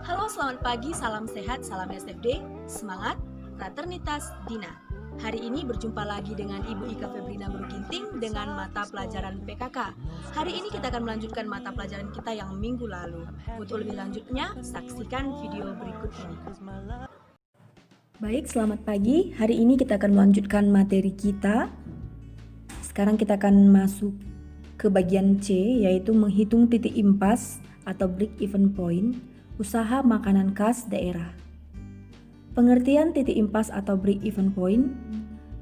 Halo, selamat pagi, salam sehat, salam SFD, semangat, fraternitas, Dina. Hari ini berjumpa lagi dengan Ibu Ika Febrina Bruginting dengan mata pelajaran PKK. Hari ini kita akan melanjutkan mata pelajaran kita yang minggu lalu. Untuk lebih lanjutnya, saksikan video berikut ini. Baik, selamat pagi. Hari ini kita akan melanjutkan materi kita. Sekarang kita akan masuk ke bagian C, yaitu menghitung titik impas atau break-even point, usaha makanan khas daerah. Pengertian titik impas atau break-even point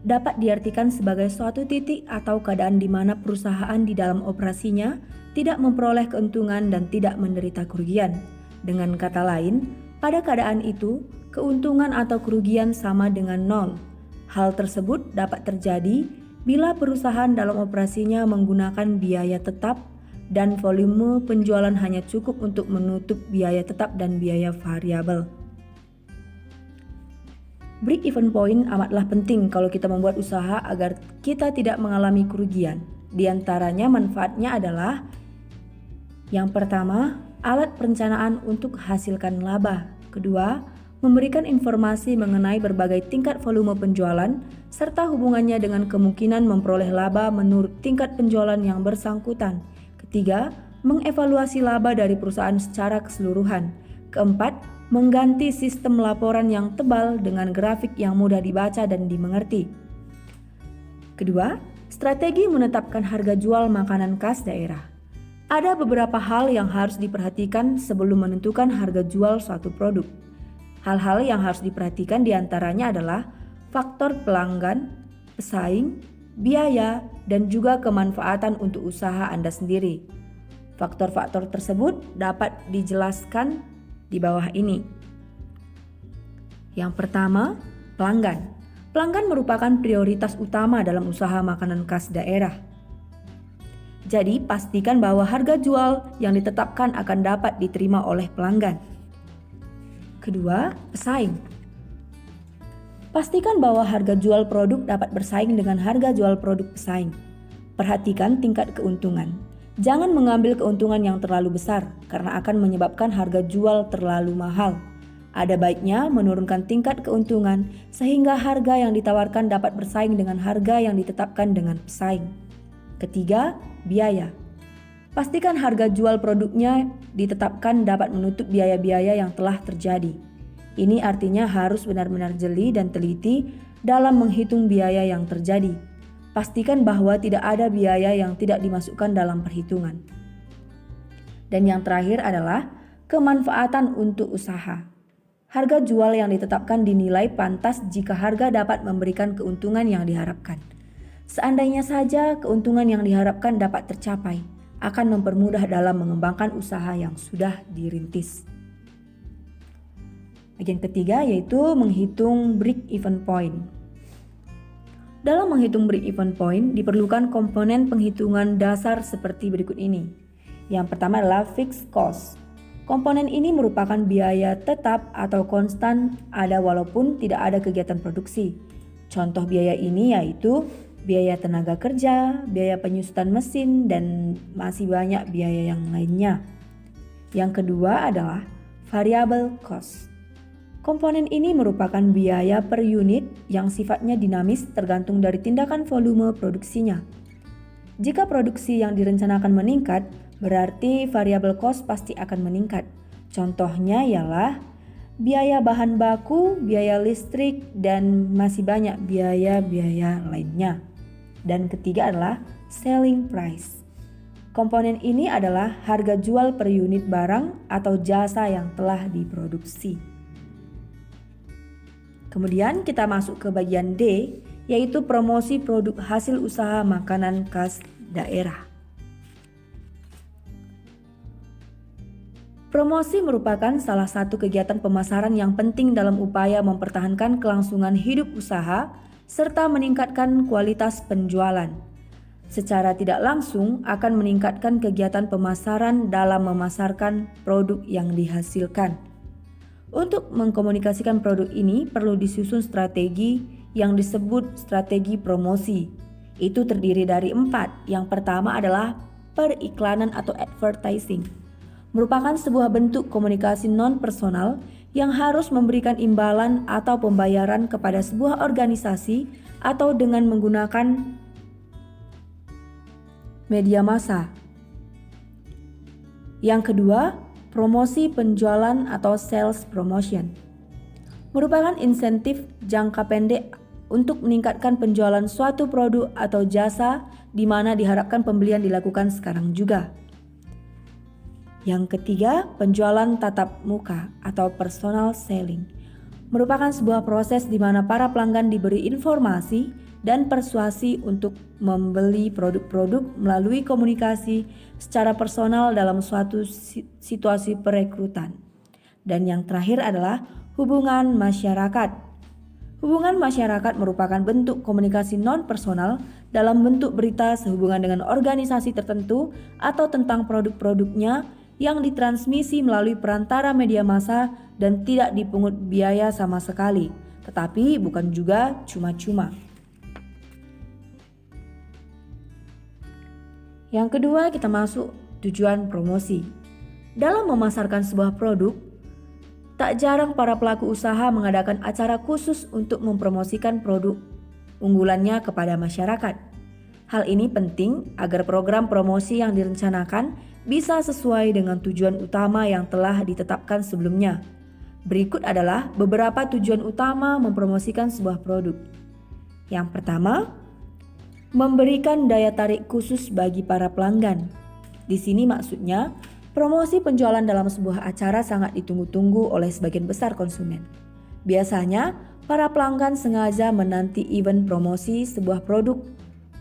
dapat diartikan sebagai suatu titik atau keadaan di mana perusahaan di dalam operasinya tidak memperoleh keuntungan dan tidak menderita kerugian. Dengan kata lain, pada keadaan itu, keuntungan atau kerugian sama dengan nol. Hal tersebut dapat terjadi bila perusahaan dalam operasinya menggunakan biaya tetap dan volume penjualan hanya cukup untuk menutup biaya tetap dan biaya variabel. Break-even point amatlah penting kalau kita membuat usaha agar kita tidak mengalami kerugian. Di antaranya manfaatnya adalah yang pertama, alat perencanaan untuk hasilkan laba. Kedua, memberikan informasi mengenai berbagai tingkat volume penjualan serta hubungannya dengan kemungkinan memperoleh laba menurut tingkat penjualan yang bersangkutan. Ketiga, mengevaluasi laba dari perusahaan secara keseluruhan. Keempat, mengganti sistem laporan yang tebal dengan grafik yang mudah dibaca dan dimengerti. Kedua, strategi menetapkan harga jual makanan khas daerah. Ada beberapa hal yang harus diperhatikan sebelum menentukan harga jual suatu produk. Hal-hal yang harus diperhatikan diantaranya adalah faktor pelanggan, pesaing, biaya, dan juga kemanfaatan untuk usaha Anda sendiri. Faktor-faktor tersebut dapat dijelaskan di bawah ini. Yang pertama, pelanggan. Pelanggan merupakan prioritas utama dalam usaha makanan khas daerah. Jadi, pastikan bahwa harga jual yang ditetapkan akan dapat diterima oleh pelanggan. Kedua, pesaing. Pastikan bahwa harga jual produk dapat bersaing dengan harga jual produk pesaing. Perhatikan tingkat keuntungan. Jangan mengambil keuntungan yang terlalu besar karena akan menyebabkan harga jual terlalu mahal. Ada baiknya menurunkan tingkat keuntungan sehingga harga yang ditawarkan dapat bersaing dengan harga yang ditetapkan dengan pesaing. Ketiga, biaya. Pastikan harga jual produknya ditetapkan dapat menutup biaya-biaya yang telah terjadi. Ini artinya harus benar-benar jeli dan teliti dalam menghitung biaya yang terjadi. Pastikan bahwa tidak ada biaya yang tidak dimasukkan dalam perhitungan. Dan yang terakhir adalah kemanfaatan untuk usaha. Harga jual yang ditetapkan dinilai pantas jika harga dapat memberikan keuntungan yang diharapkan. Seandainya saja keuntungan yang diharapkan dapat tercapai, akan mempermudah dalam mengembangkan usaha yang sudah dirintis. Bagian ketiga yaitu menghitung break-even point. Dalam menghitung break-even point diperlukan komponen penghitungan dasar seperti berikut ini. Yang pertama adalah fixed cost. Komponen ini merupakan biaya tetap atau konstan ada walaupun tidak ada kegiatan produksi. Contoh biaya ini yaitu biaya tenaga kerja, biaya penyusutan mesin, dan masih banyak biaya yang lainnya. Yang kedua adalah variable cost. Komponen ini merupakan biaya per unit yang sifatnya dinamis tergantung dari tindakan volume produksinya. Jika produksi yang direncanakan meningkat, berarti variable cost pasti akan meningkat. Contohnya ialah biaya bahan baku, biaya listrik, dan masih banyak biaya-biaya lainnya. Dan ketiga adalah selling price. Komponen ini adalah harga jual per unit barang atau jasa yang telah diproduksi. Kemudian kita masuk ke bagian D, yaitu promosi produk hasil usaha makanan khas daerah. Promosi merupakan salah satu kegiatan pemasaran yang penting dalam upaya mempertahankan kelangsungan hidup usaha serta meningkatkan kualitas penjualan. Secara tidak langsung akan meningkatkan kegiatan pemasaran dalam memasarkan produk yang dihasilkan. Untuk mengkomunikasikan produk ini perlu disusun strategi yang disebut strategi promosi. Itu terdiri dari 4. Yang pertama adalah periklanan atau advertising. merupakan sebuah bentuk komunikasi non-personal yang harus memberikan imbalan atau pembayaran kepada sebuah organisasi atau dengan menggunakan media massa. Yang kedua, promosi penjualan atau sales promotion. Merupakan insentif jangka pendek untuk meningkatkan penjualan suatu produk atau jasa di mana diharapkan pembelian dilakukan sekarang juga. Yang ketiga, penjualan tatap muka atau personal selling. Merupakan sebuah proses di mana para pelanggan diberi informasi dan persuasi untuk membeli produk-produk melalui komunikasi secara personal dalam suatu situasi perekrutan. Dan yang terakhir adalah hubungan masyarakat. Hubungan masyarakat merupakan bentuk komunikasi non-personal dalam bentuk berita sehubungan dengan organisasi tertentu atau tentang produk-produknya yang ditransmisi melalui perantara media massa dan tidak dipungut biaya sama sekali, tetapi bukan juga cuma-cuma. Yang kedua, kita masuk tujuan promosi. Dalam memasarkan sebuah produk, tak jarang para pelaku usaha mengadakan acara khusus untuk mempromosikan produk unggulannya kepada masyarakat. Hal ini penting agar program promosi yang direncanakan bisa sesuai dengan tujuan utama yang telah ditetapkan sebelumnya. Berikut adalah beberapa tujuan utama mempromosikan sebuah produk. Yang pertama, memberikan daya tarik khusus bagi para pelanggan. Di sini maksudnya, promosi penjualan dalam sebuah acara sangat ditunggu-tunggu oleh sebagian besar konsumen. Biasanya, para pelanggan sengaja menanti event promosi sebuah produk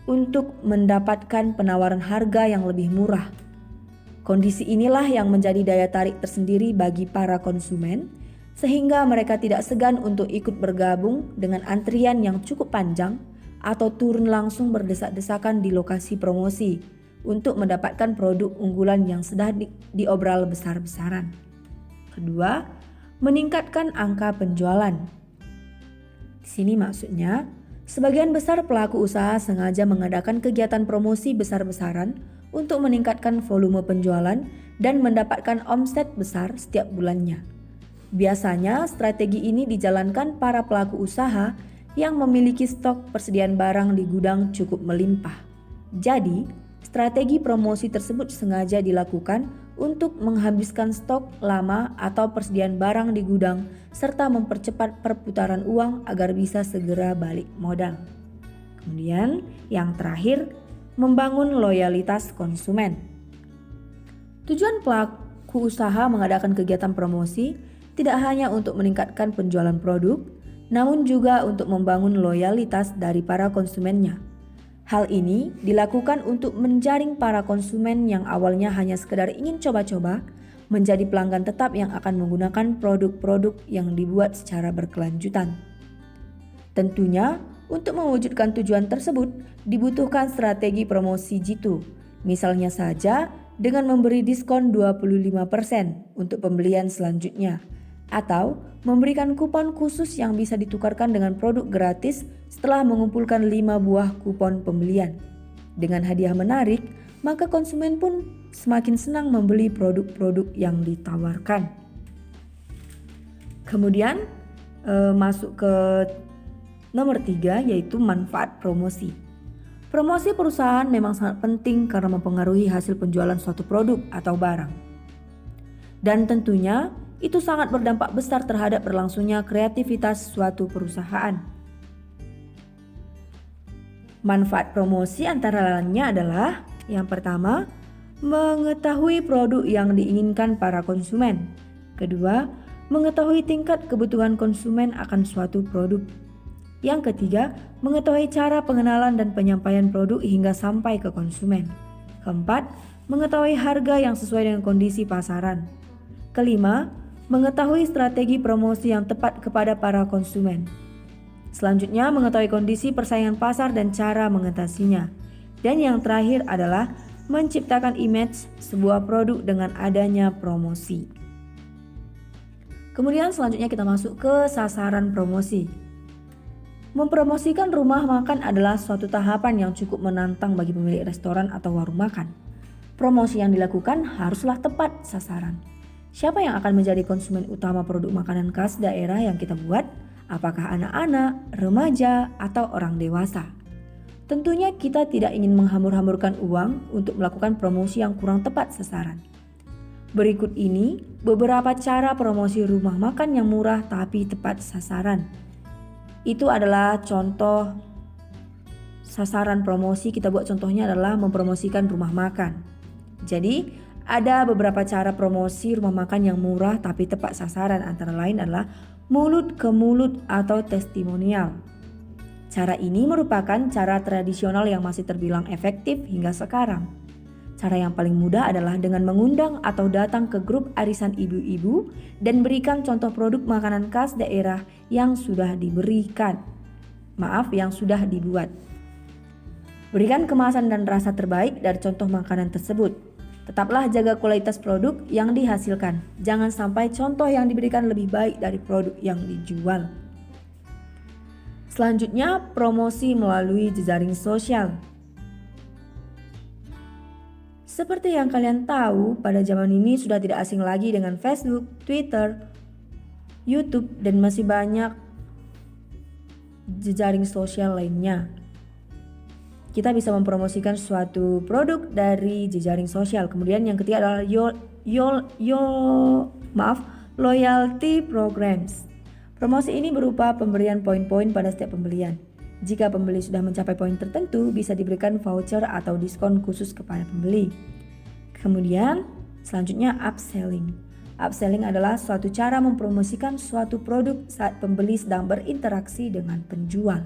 untuk mendapatkan penawaran harga yang lebih murah. Kondisi inilah yang menjadi daya tarik tersendiri bagi para konsumen, sehingga mereka tidak segan untuk ikut bergabung dengan antrian yang cukup panjang atau turun langsung berdesak-desakan di lokasi promosi untuk mendapatkan produk unggulan yang sedang diobral besar-besaran. Kedua, meningkatkan angka penjualan. Di sini maksudnya, sebagian besar pelaku usaha sengaja mengadakan kegiatan promosi besar-besaran untuk meningkatkan volume penjualan dan mendapatkan omset besar setiap bulannya. Biasanya strategi ini dijalankan para pelaku usaha yang memiliki stok persediaan barang di gudang cukup melimpah. Jadi, strategi promosi tersebut sengaja dilakukan untuk menghabiskan stok lama atau persediaan barang di gudang serta mempercepat perputaran uang agar bisa segera balik modal. Kemudian, yang terakhir, membangun loyalitas konsumen. Tujuan pelaku usaha mengadakan kegiatan promosi tidak hanya untuk meningkatkan penjualan produk, namun juga untuk membangun loyalitas dari para konsumennya. Hal ini dilakukan untuk menjaring para konsumen yang awalnya hanya sekedar ingin coba-coba menjadi pelanggan tetap yang akan menggunakan produk-produk yang dibuat secara berkelanjutan. Tentunya, untuk mewujudkan tujuan tersebut dibutuhkan strategi promosi jitu. Misalnya saja dengan memberi diskon 25% untuk pembelian selanjutnya, atau memberikan kupon khusus yang bisa ditukarkan dengan produk gratis setelah mengumpulkan 5 buah kupon pembelian. Dengan hadiah menarik, maka konsumen pun semakin senang membeli produk-produk yang ditawarkan. Kemudian masuk ke nomor 3, yaitu manfaat promosi. Promosi perusahaan memang sangat penting karena mempengaruhi hasil penjualan suatu produk atau barang. Dan tentunya itu sangat berdampak besar terhadap berlangsungnya kreativitas suatu perusahaan. Manfaat promosi antara lainnya adalah yang pertama, mengetahui produk yang diinginkan para konsumen. Kedua, mengetahui tingkat kebutuhan konsumen akan suatu produk. Yang ketiga, mengetahui cara pengenalan dan penyampaian produk hingga sampai ke konsumen. Keempat, mengetahui harga yang sesuai dengan kondisi pasaran. Kelima, mengetahui strategi promosi yang tepat kepada para konsumen. Selanjutnya, mengetahui kondisi persaingan pasar dan cara mengatasinya. Dan yang terakhir adalah menciptakan image sebuah produk dengan adanya promosi. Kemudian selanjutnya kita masuk ke sasaran promosi. Mempromosikan rumah makan adalah suatu tahapan yang cukup menantang bagi pemilik restoran atau warung makan. Promosi yang dilakukan haruslah tepat sasaran. Siapa yang akan menjadi konsumen utama produk makanan khas daerah yang kita buat? Apakah anak-anak, remaja, atau orang dewasa? Tentunya kita tidak ingin menghambur-hamburkan uang untuk melakukan promosi yang kurang tepat sasaran. Berikut ini beberapa cara promosi rumah makan yang murah tapi tepat sasaran. Itu adalah contoh sasaran promosi. Kita buat contohnya adalah mempromosikan rumah makan. Jadi ada beberapa cara promosi rumah makan yang murah tapi tepat sasaran, antara lain adalah mulut ke mulut atau testimonial. Cara ini merupakan cara tradisional yang masih terbilang efektif hingga sekarang. Cara yang paling mudah adalah dengan mengundang atau datang ke grup arisan ibu-ibu dan berikan contoh produk makanan khas daerah yang sudah dibuat. Berikan kemasan dan rasa terbaik dari contoh makanan tersebut. Tetaplah jaga kualitas produk yang dihasilkan. Jangan sampai contoh yang diberikan lebih baik dari produk yang dijual. Selanjutnya, promosi melalui jejaring sosial. Seperti yang kalian tahu, pada zaman ini sudah tidak asing lagi dengan Facebook, Twitter, YouTube, dan masih banyak jejaring sosial lainnya. Kita bisa mempromosikan suatu produk dari jejaring sosial. Kemudian yang ketiga adalah loyalty programs. Promosi ini berupa pemberian poin-poin pada setiap pembelian. Jika pembeli sudah mencapai poin tertentu, bisa diberikan voucher atau diskon khusus kepada pembeli. Kemudian selanjutnya upselling. Upselling adalah suatu cara mempromosikan suatu produk saat pembeli sedang berinteraksi dengan penjual.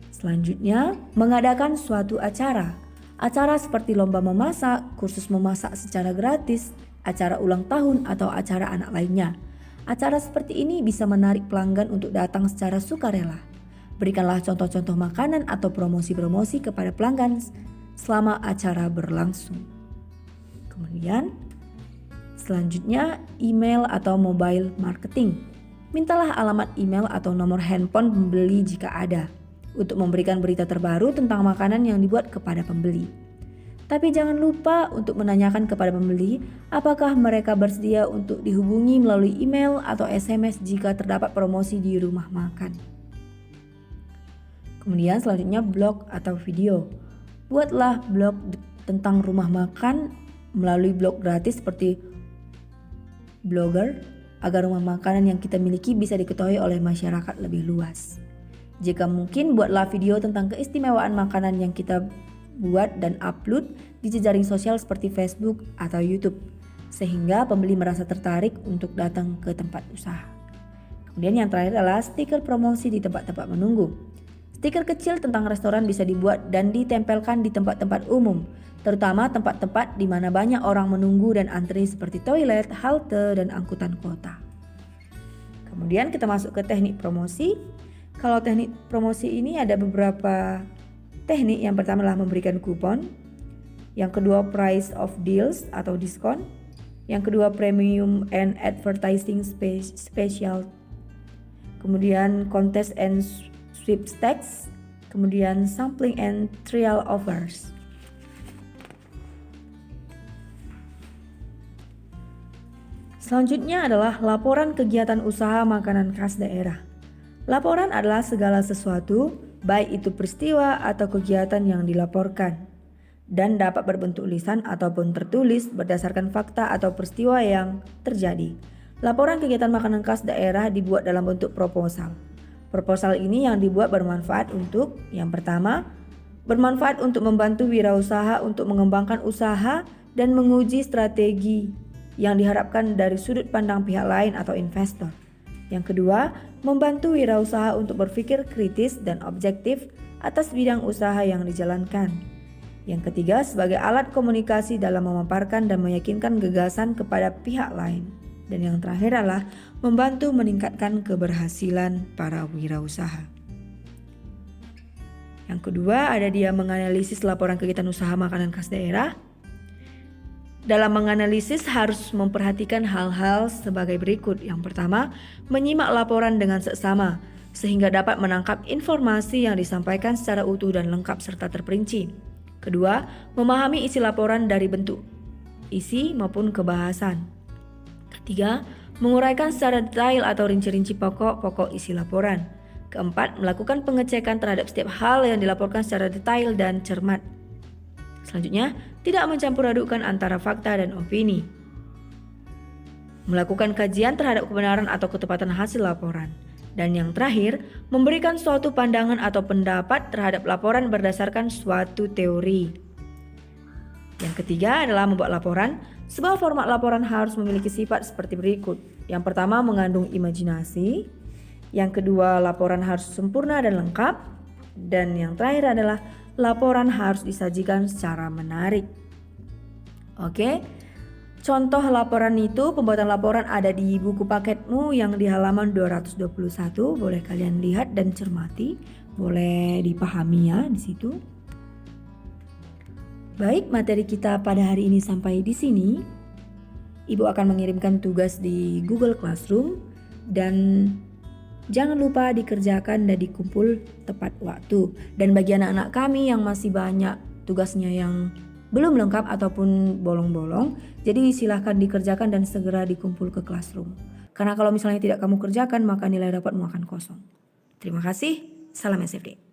Selanjutnya, mengadakan suatu acara. Acara seperti lomba memasak, kursus memasak secara gratis, acara ulang tahun, atau acara anak lainnya. Acara seperti ini bisa menarik pelanggan untuk datang secara sukarela. Berikanlah contoh-contoh makanan atau promosi-promosi kepada pelanggan selama acara berlangsung. Kemudian, selanjutnya email atau mobile marketing. Mintalah alamat email atau nomor handphone pembeli jika ada, untuk memberikan berita terbaru tentang makanan yang dibuat kepada pembeli. Tapi jangan lupa untuk menanyakan kepada pembeli apakah mereka bersedia untuk dihubungi melalui email atau SMS jika terdapat promosi di rumah makan. Kemudian selanjutnya blog atau video. Buatlah blog tentang rumah makan melalui blog gratis seperti Blogger agar rumah makanan yang kita miliki bisa diketahui oleh masyarakat lebih luas. Jika mungkin, buatlah video tentang keistimewaan makanan yang kita buat dan upload di jejaring sosial seperti Facebook atau YouTube, sehingga pembeli merasa tertarik untuk datang ke tempat usaha. Kemudian yang terakhir adalah stiker promosi di tempat-tempat menunggu. Stiker kecil tentang restoran bisa dibuat dan ditempelkan di tempat-tempat umum, terutama tempat-tempat di mana banyak orang menunggu dan antri seperti toilet, halte, dan angkutan kota. Kemudian kita masuk ke teknik promosi. Kalau teknik promosi ini ada beberapa teknik. Yang pertama adalah memberikan kupon. Yang kedua price of deals atau diskon. Yang kedua premium and advertising special. Kemudian contest and sweepstakes. Kemudian sampling and trial offers. Selanjutnya adalah laporan kegiatan usaha makanan khas daerah. Laporan adalah segala sesuatu, baik itu peristiwa atau kegiatan yang dilaporkan, dan dapat berbentuk lisan ataupun tertulis berdasarkan fakta atau peristiwa yang terjadi. Laporan kegiatan makanan khas daerah dibuat dalam bentuk proposal. Proposal ini yang dibuat bermanfaat untuk, yang pertama, bermanfaat untuk membantu wirausaha untuk mengembangkan usaha dan menguji strategi yang diharapkan dari sudut pandang pihak lain atau investor. Yang kedua, membantu wirausaha untuk berpikir kritis dan objektif atas bidang usaha yang dijalankan. Yang ketiga, sebagai alat komunikasi dalam memaparkan dan meyakinkan gagasan kepada pihak lain. Dan yang terakhir adalah membantu meningkatkan keberhasilan para wirausaha. Yang kedua, ada dia menganalisis laporan kegiatan usaha makanan khas daerah. Dalam menganalisis harus memperhatikan hal-hal sebagai berikut. Yang pertama, menyimak laporan dengan seksama sehingga dapat menangkap informasi yang disampaikan secara utuh dan lengkap serta terperinci. Kedua, memahami isi laporan dari bentuk, isi maupun kebahasan. Ketiga, menguraikan secara detail atau rinci-rinci pokok isi laporan. Keempat, melakukan pengecekan terhadap setiap hal yang dilaporkan secara detail dan cermat. Selanjutnya, tidak mencampur adukkan antara fakta dan opini. Melakukan kajian terhadap kebenaran atau ketepatan hasil laporan. Dan yang terakhir, memberikan suatu pandangan atau pendapat terhadap laporan berdasarkan suatu teori. Yang ketiga adalah membuat laporan. Sebuah format laporan harus memiliki sifat seperti berikut. Yang pertama, mengandung imajinasi. Yang kedua, laporan harus sempurna dan lengkap. Dan yang terakhir adalah laporan harus disajikan secara menarik. Oke. Contoh laporan itu, pembuatan laporan ada di buku paketmu yang di halaman 221. Boleh kalian lihat dan cermati, boleh dipahami ya di situ. Baik, materi kita pada hari ini sampai di sini. Ibu akan mengirimkan tugas di Google Classroom dan jangan lupa dikerjakan dan dikumpul tepat waktu. Dan bagi anak-anak kami yang masih banyak tugasnya yang belum lengkap ataupun bolong-bolong, jadi silahkan dikerjakan dan segera dikumpul ke classroom. Karena kalau misalnya tidak kamu kerjakan, maka nilai dapatmu akan kosong. Terima kasih, salam SFD.